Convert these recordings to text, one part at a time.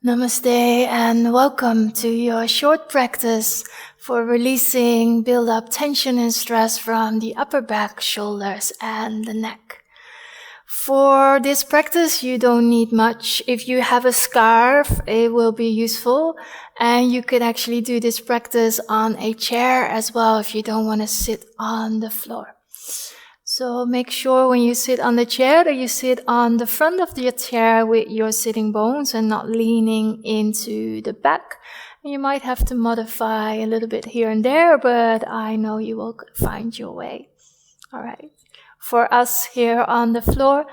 Namaste and welcome to your short practice for releasing build-up tension and stress from the upper back, shoulders and the neck. For this practice, you don't need much. If you have a scarf, it will be useful. And you could actually do this practice on a chair as well if you don't want to sit on the floor. So make sure when you sit on the chair that you sit on the front of your chair with your sitting bones and not leaning into the back. You might have to modify a little bit here and there, but I know you will find your way. All right. For us here on the floor,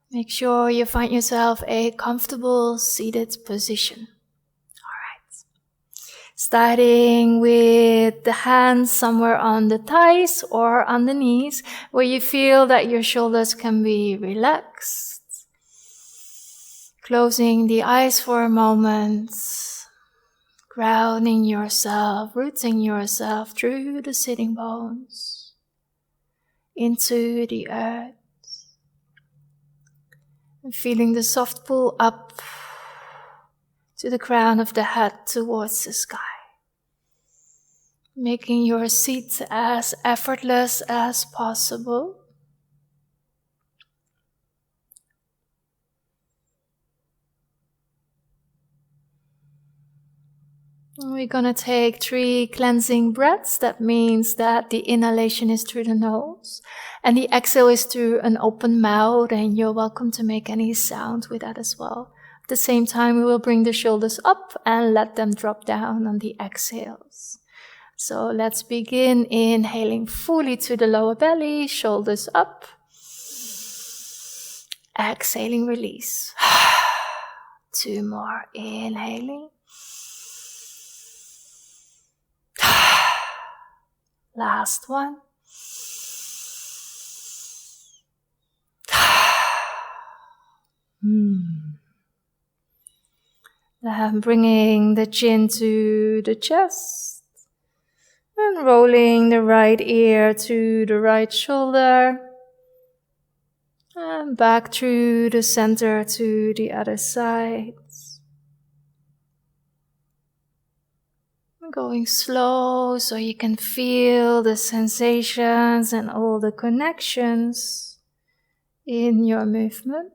make sure you find yourself a comfortable seated position. Starting with the hands somewhere on the thighs or on the knees, where you feel that your shoulders can be relaxed. Closing the eyes for a moment, grounding yourself, rooting yourself through the sitting bones into the earth. And feeling the soft pull up to the crown of the head towards the sky. Making your seat as effortless as possible. We're going to take 3 cleansing breaths. That means that the inhalation is through the nose and the exhale is through an open mouth, and you're welcome to make any sound with that as well. At the same time, we will bring the shoulders up and let them drop down on the exhales. So let's begin inhaling fully to the lower belly, shoulders up. Exhaling, release. 2 more, inhaling. Last one. And bringing the chin to the chest. And rolling the right ear to the right shoulder. And back through the center to the other side. Going slow so you can feel the sensations and all the connections in your movement.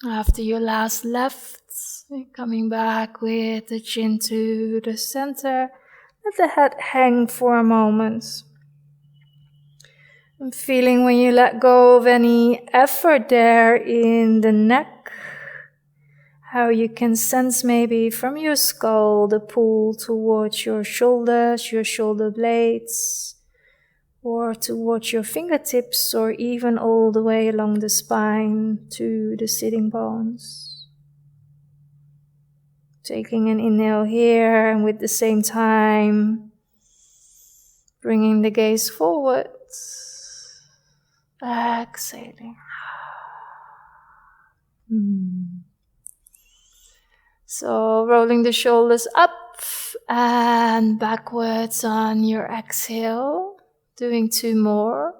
After your last left, coming back with the chin to the center, let the head hang for a moment. And feeling when you let go of any effort there in the neck, how you can sense maybe from your skull the pull towards your shoulders, your shoulder blades, or towards your fingertips, or even all the way along the spine to the sitting bones. Taking an inhale here, and with the same time, bringing the gaze forward. Exhaling. So rolling the shoulders up and backwards on your exhale. Doing 2 more.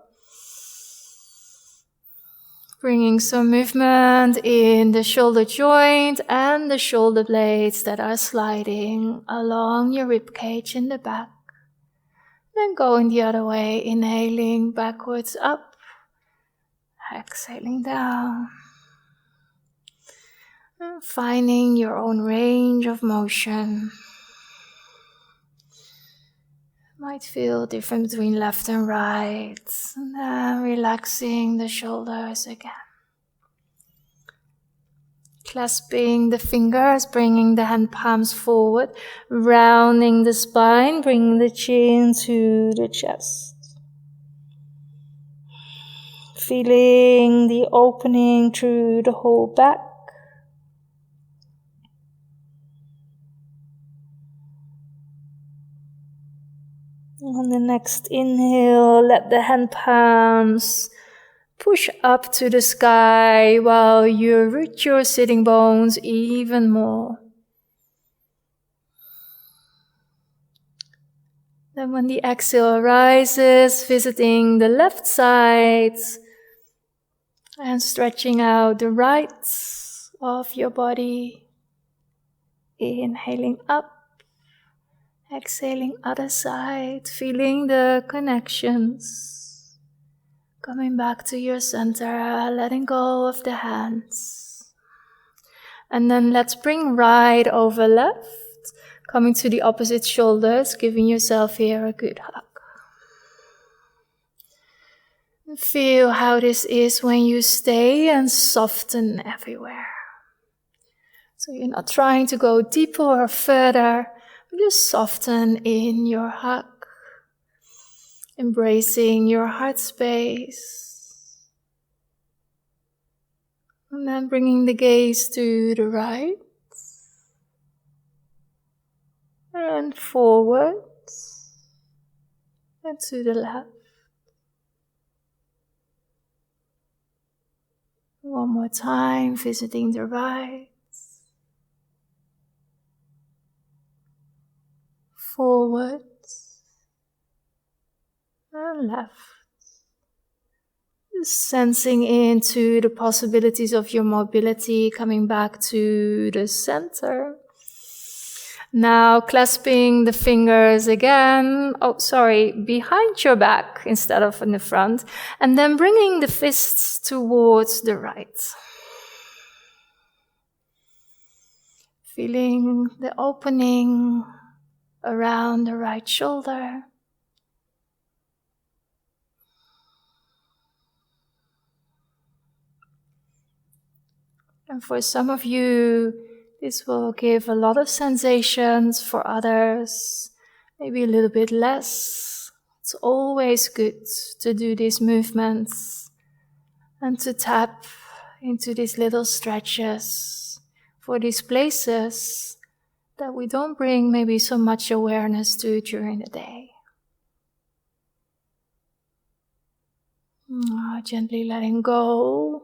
Bringing some movement in the shoulder joint and the shoulder blades that are sliding along your rib cage in the back. Then going the other way, inhaling backwards up. Exhaling down. And finding your own range of motion. Might feel different between left and right. And then relaxing the shoulders again. Clasping the fingers, bringing the hand palms forward. Rounding the spine, bringing the chin to the chest. Feeling the opening through the whole back. On the next inhale, let the hand palms push up to the sky while you root your sitting bones even more. Then when the exhale rises, visiting the left side and stretching out the right of your body. Inhaling up, exhaling other side, feeling the connections. Coming back to your center, letting go of the hands. And then let's bring right over left. Coming to the opposite shoulders, giving yourself here a good hug. And feel how this is when you stay and soften everywhere. So you're not trying to go deeper or further, but just soften in your hug. Embracing your heart space. And then bringing the gaze to the right. And forwards and to the left. One more time, visiting the right, forwards and left. Just sensing into the possibilities of your mobility, coming back to the center. Now clasping the fingers again, behind your back instead of in the front, and then bringing the fists towards the right. Feeling the opening around the right shoulder. And for some of you, this will give a lot of sensations. For others, maybe a little bit less. It's always good to do these movements and to tap into these little stretches for these places that we don't bring maybe so much awareness to during the day. Gently letting go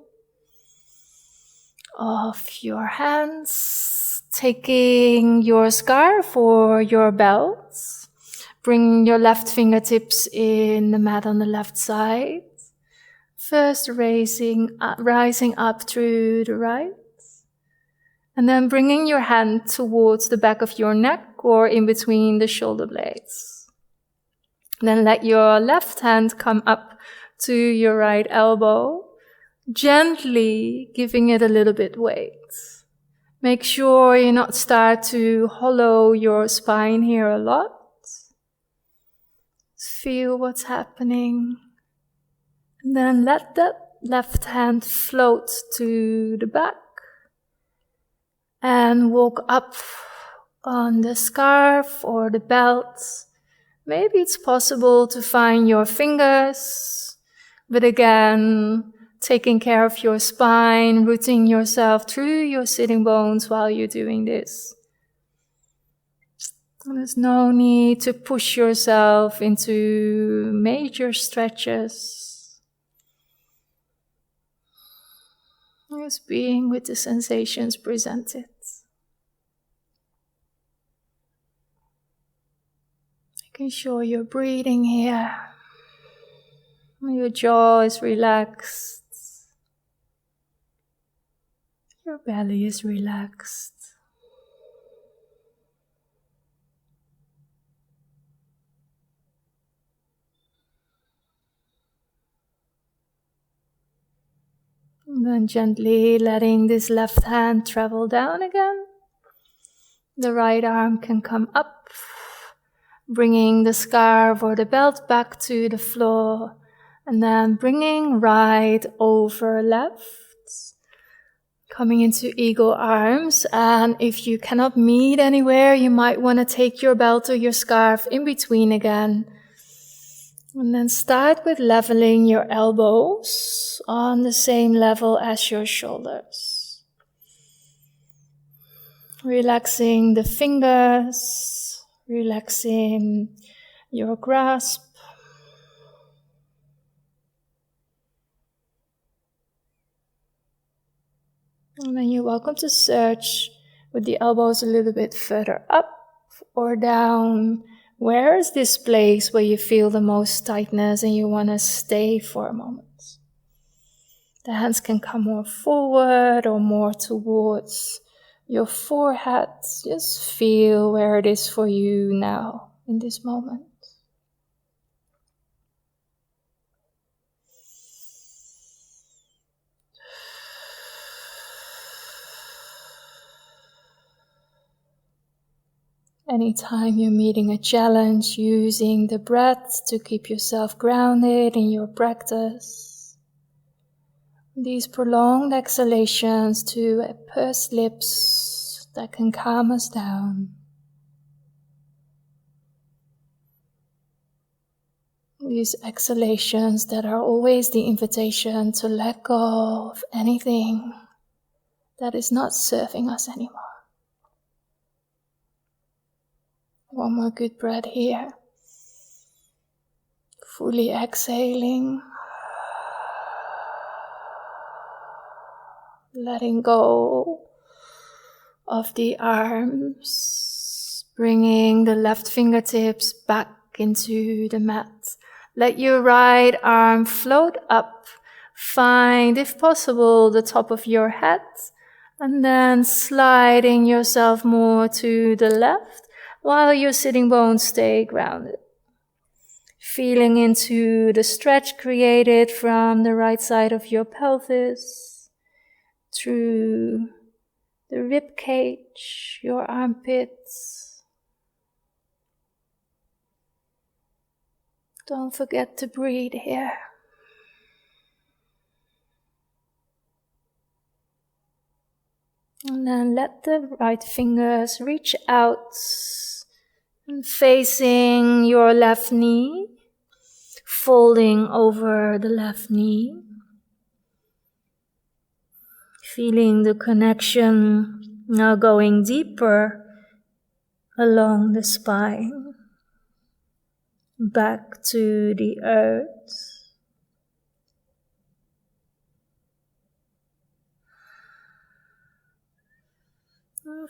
of your hands, taking your scarf or your belt, bring your left fingertips in the mat on the left side. First rising up through the right, and then bringing your hand towards the back of your neck or in between the shoulder blades. Then let your left hand come up to your right elbow, gently giving it a little bit weight. Make sure you not start to hollow your spine here a lot. Feel what's happening. And then let that left hand float to the back. And walk up on the scarf or the belt. Maybe it's possible to find your fingers. But again, taking care of your spine, rooting yourself through your sitting bones while you're doing this. And there's no need to push yourself into major stretches. Just being with the sensations presented. Making sure you're breathing here. Your jaw is relaxed. Your belly is relaxed. And then gently letting this left hand travel down again. The right arm can come up, bringing the scarf or the belt back to the floor, and then bringing right over left. Coming into eagle arms, and if you cannot meet anywhere, you might want to take your belt or your scarf in between again. And then start with leveling your elbows on the same level as your shoulders. Relaxing the fingers, relaxing your grasp. And then you're welcome to search with the elbows a little bit further up or down Where is this place where you feel the most tightness and you want to stay for a moment? The hands can come more forward or more towards your forehead. Just feel where it is for you now in this moment. Anytime you're meeting a challenge, using the breath to keep yourself grounded in your practice. These prolonged exhalations to pursed lips that can calm us down. These exhalations that are always the invitation to let go of anything that is not serving us anymore. One more good breath here. Fully exhaling. Letting go of the arms. Bringing the left fingertips back into the mat. Let your right arm float up. Find, if possible, the top of your head. And then sliding yourself more to the left while your sitting bones stay grounded. Feeling into the stretch created from the right side of your pelvis through the rib cage, your armpits. Don't forget to breathe here. And then let the right fingers reach out and facing your left knee, folding over the left knee. Feeling the connection now going deeper along the spine, back to the earth.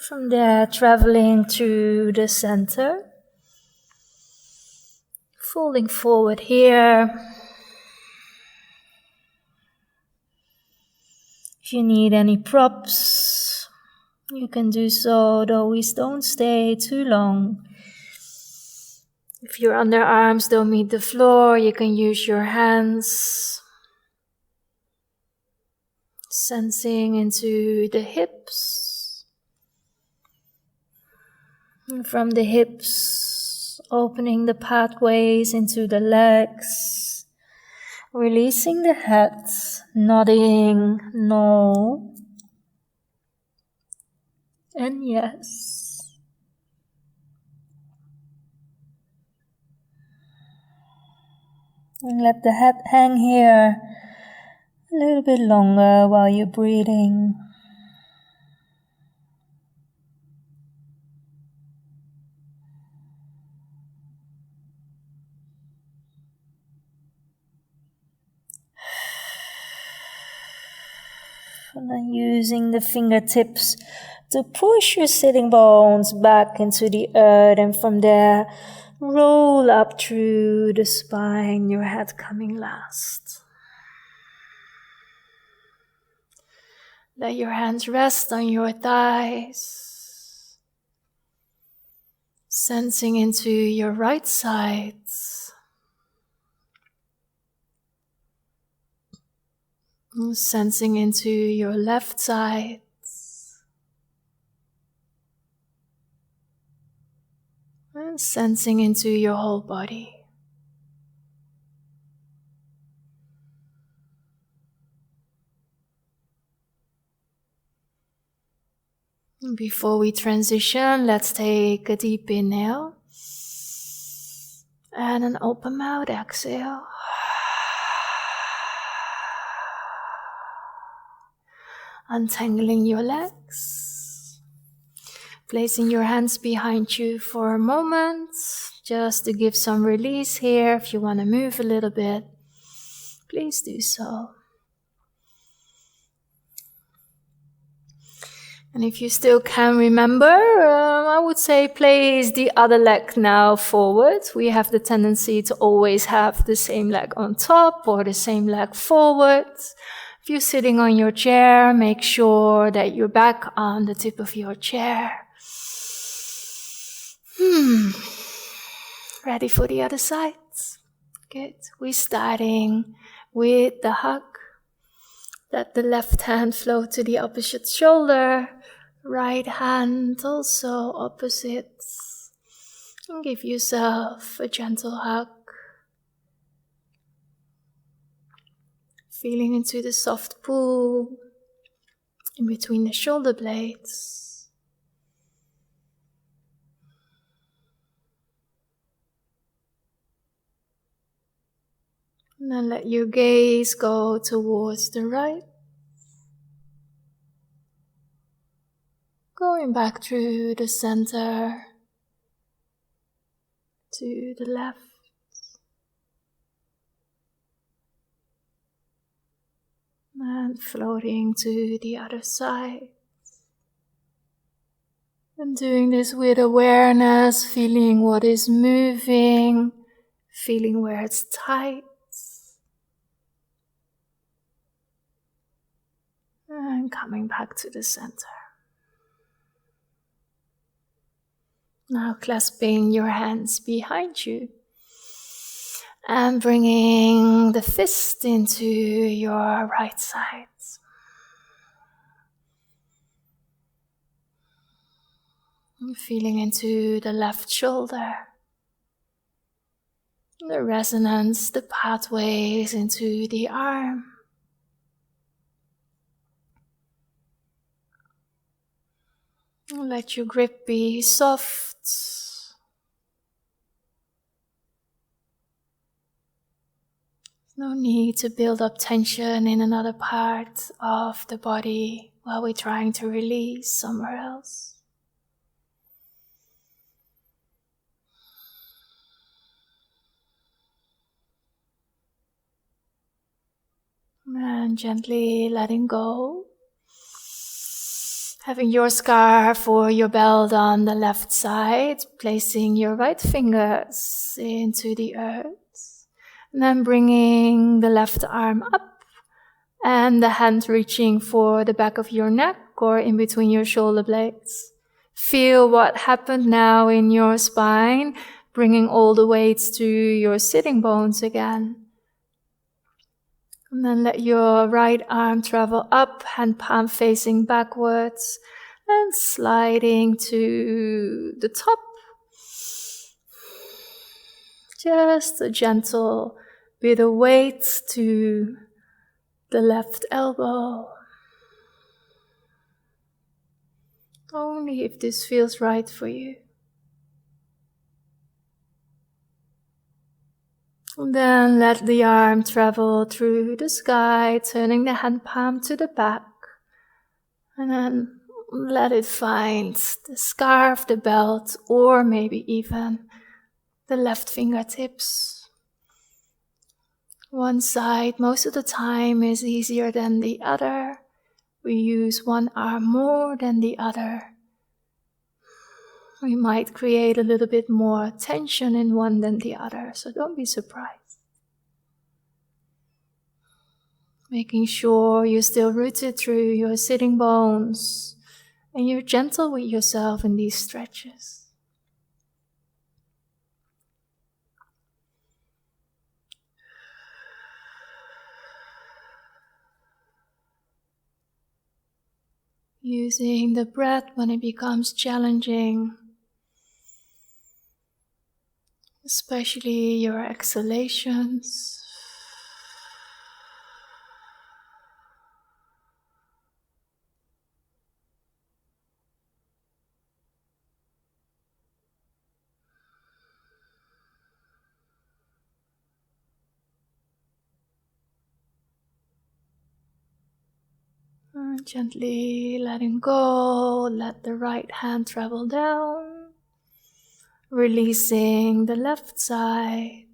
From there, traveling to the center, folding forward here. If you need any props, you can do so, though we don't stay too long. If your underarms don't meet the floor, you can use your hands. Sensing into the hips. And from the hips, opening the pathways into the legs. Releasing the head, nodding no and yes. And let the head hang here a little bit longer while you're breathing. And then using the fingertips to push your sitting bones back into the earth, and from there roll up through the spine, your head coming last. Let your hands rest on your thighs, sensing into your right side. Sensing into your left side. And sensing into your whole body. Before we transition, let's take a deep inhale and an open mouth exhale. Untangling your legs, placing your hands behind you for a moment, just to give some release here. If you want to move a little bit, please do so. And if you still can remember, I would say place the other leg now forward. We have the tendency to always have the same leg on top or the same leg forward. If you're sitting on your chair, make sure that you're back on the tip of your chair. Ready for the other side? Good. We're starting with the hug. Let the left hand flow to the opposite shoulder. Right hand also opposite. And give yourself a gentle hug. Feeling into the soft pull in between the shoulder blades. And then let your gaze go towards the right. Going back through the center to the left. And floating to the other side. And doing this with awareness, feeling what is moving, feeling where it's tight. And coming back to the center. Now clasping your hands behind you. And bringing the fist into your right side. And feeling into the left shoulder. The resonance, the pathways into the arm. And let your grip be soft. No need to build up tension in another part of the body while we're trying to release somewhere else. And gently letting go. Having your scarf or your belt on the left side, placing your right fingers into the earth. And then bringing the left arm up and the hand reaching for the back of your neck or in between your shoulder blades. Feel what happened now in your spine, bringing all the weights to your sitting bones again. And then let your right arm travel up, hand palm facing backwards and sliding to the top. Just a gentle bit of weight to the left elbow. Only if this feels right for you. And then let the arm travel through the sky, turning the hand palm to the back. And then let it find the scarf, the belt, or maybe even the left fingertips. One side most of the time is easier than the other. We use one arm more than the other. We might create a little bit more tension in one than the other, so don't be surprised. Making sure you're still rooted through your sitting bones and you're gentle with yourself in these stretches. Using the breath when it becomes challenging. Especially your exhalations. And gently letting go, let the right hand travel down. Releasing the left side.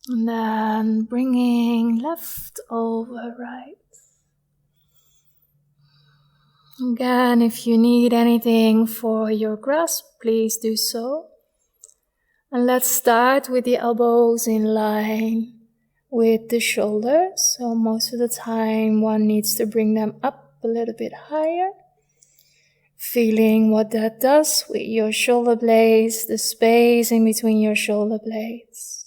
And then bringing left over right. Again, if you need anything for your grasp, please do so. And let's start with the elbows in line with the shoulders. So most of the time one needs to bring them up a little bit higher. Feeling what that does with your shoulder blades, the space in between your shoulder blades.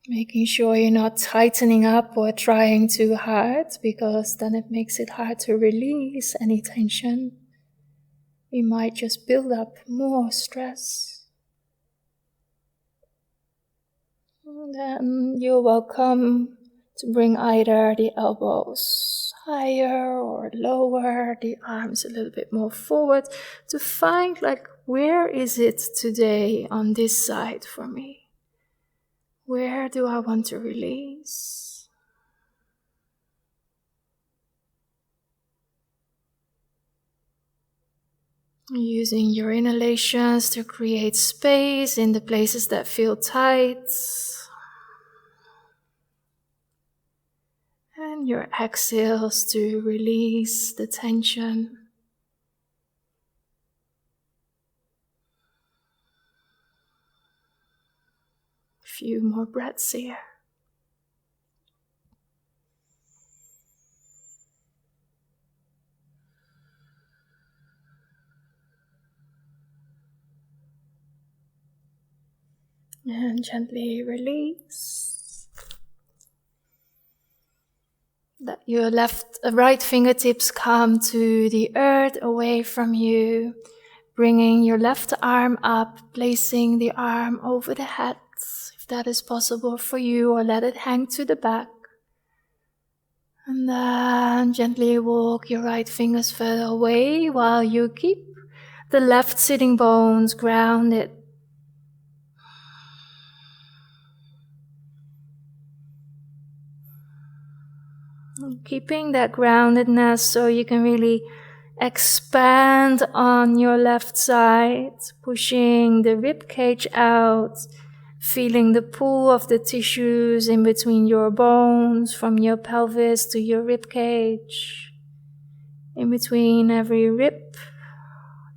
Making sure you're not tightening up or trying too hard, because then it makes it hard to release any tension. We might just build up more stress. And then you're welcome to bring either the elbows higher or lower, the arms a little bit more forward, to find where is it today on this side for me? Where do I want to release? Using your inhalations to create space in the places that feel tight. And your exhales to release the tension. A few more breaths here. And gently release. Let your right fingertips come to the earth away from you. Bringing your left arm up, placing the arm over the head, if that is possible for you, or let it hang to the back. And then gently walk your right fingers further away while you keep the left sitting bones grounded. Keeping that groundedness so you can really expand on your left side, pushing the rib cage out, feeling the pull of the tissues in between your bones, from your pelvis to your rib cage, in between every rib,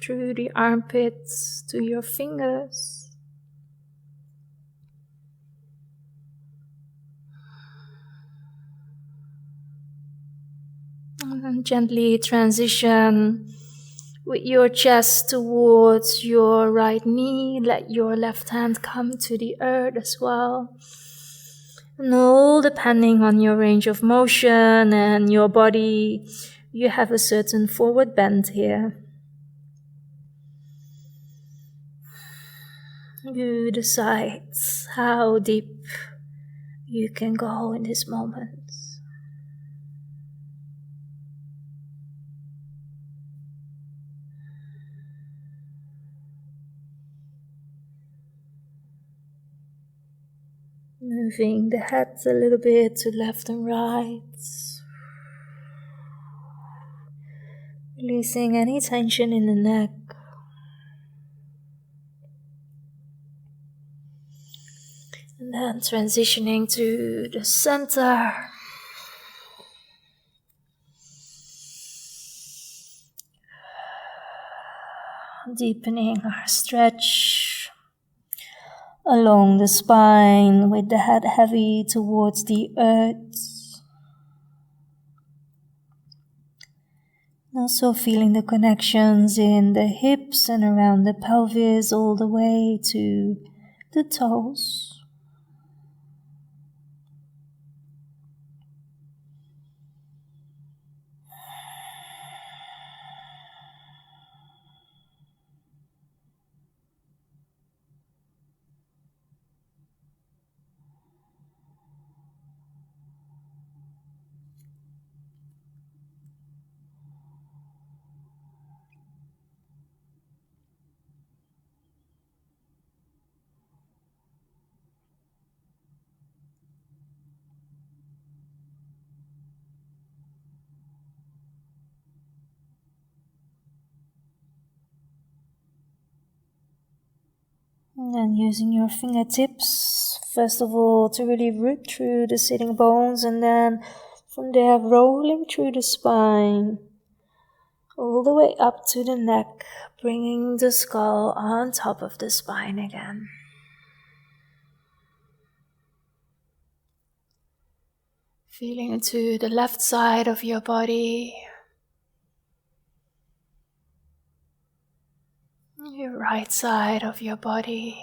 through the armpits to your fingers. And then gently transition with your chest towards your right knee. Let your left hand come to the earth as well. And all depending on your range of motion and your body, you have a certain forward bend here. You decide how deep you can go in this moment. Moving the head a little bit to left and right. Releasing any tension in the neck. And then transitioning to the center. Deepening our stretch along the spine with the head heavy towards the earth. Also feeling the connections in the hips and around the pelvis all the way to the toes. And using your fingertips, first of all, to really root through the sitting bones, and then From there, rolling through the spine, all the way up to the neck, bringing the skull on top of the spine again. Feeling into the left side of your body, your right side of your body,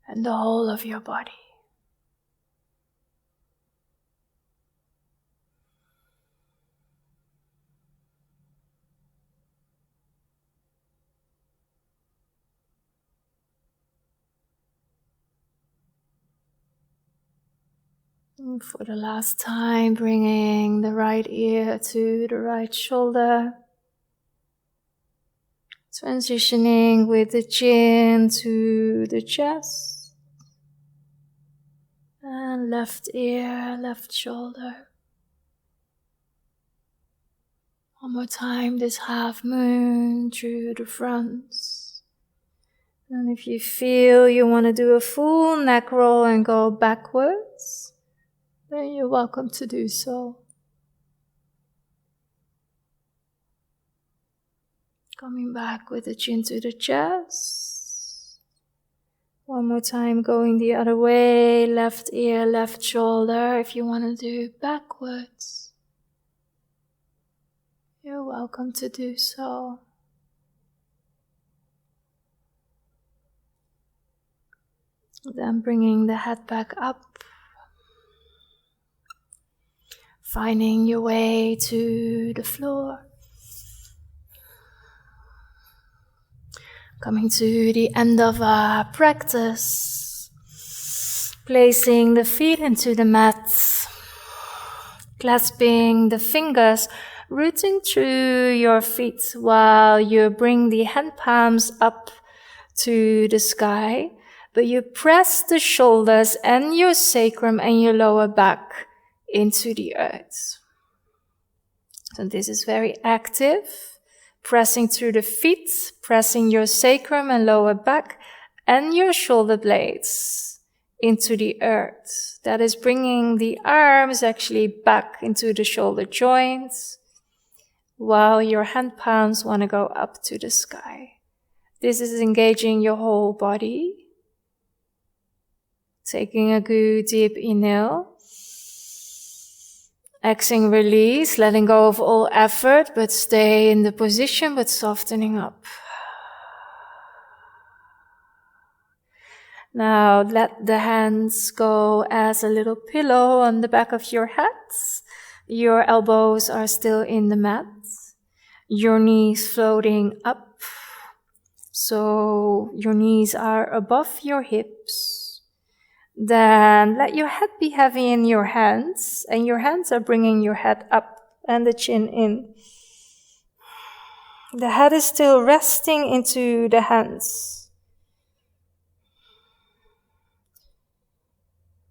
and the whole of your body. And for the last time, bringing the right ear to the right shoulder. Transitioning with the chin to the chest. And left ear, left shoulder. One more time, this half moon through the fronts. And if you feel you want to do a full neck roll and go backwards, then you're welcome to do so. Coming back with the chin to the chest. One more time, going the other way, left ear, left shoulder. If you want to do backwards, you're welcome to do so. Then bringing the head back up. Finding your way to the floor. Coming to the end of our practice. Placing the feet into the mat. Clasping the fingers, rooting through your feet while you bring the hand palms up to the sky. But you press the shoulders and your sacrum and your lower back into the earth. So this is very active. Pressing through the feet, pressing your sacrum and lower back and your shoulder blades into the earth. That is bringing the arms actually back into the shoulder joints while your hand palms want to go up to the sky. This is engaging your whole body. Taking a good deep inhale. Exhaling, release, letting go of all effort, but stay in the position, but softening up. Now let the hands go as a little pillow on the back of your head. Your elbows are still in the mat. Your knees floating up. So your knees are above your hips. Then let your head be heavy in your hands, and your hands are bringing your head up and the chin in. The head is still resting into the hands.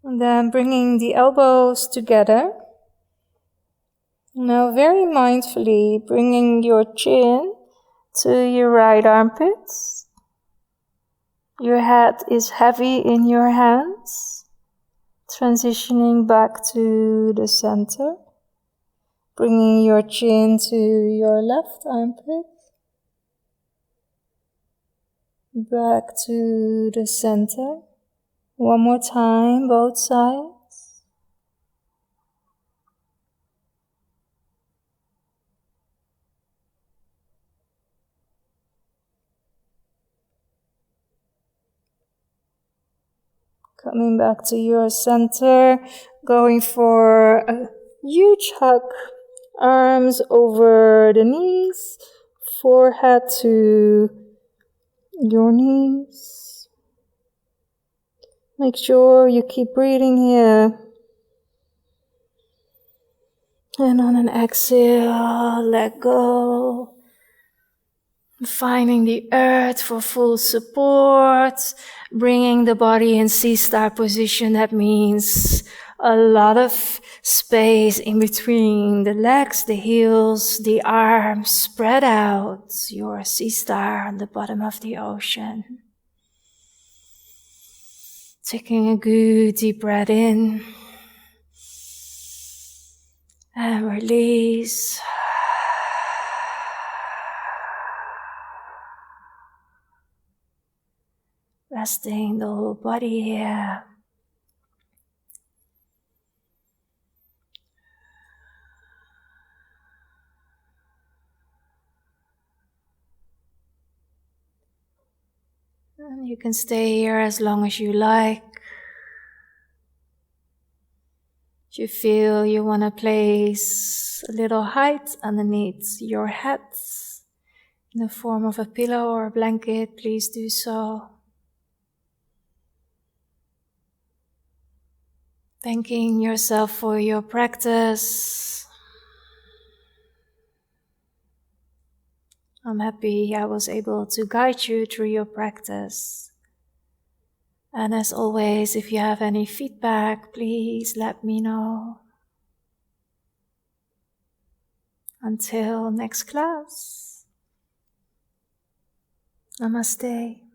And then bringing the elbows together. Now very mindfully bringing your chin to your right armpit. Your head is heavy in your hands, transitioning back to the center, bringing your chin to your left armpit, back to the center. One more time, both sides. Coming back to your center, going for a huge hug, arms over the knees, forehead to your knees. Make sure you keep breathing here. And on an exhale, let go. Finding the earth for full support, bringing the body in C-star position. That means a lot of space in between the legs, the heels, the arms, spread out. Your C-star on the bottom of the ocean. Taking a good deep breath in and release. Resting the whole body here. And you can stay here as long as you like. If you feel you want to place a little height underneath your head in the form of a pillow or a blanket, please do so. Thanking yourself for your practice. I'm happy I was able to guide you through your practice. And as always, if you have any feedback, please let me know. Until next class. Namaste.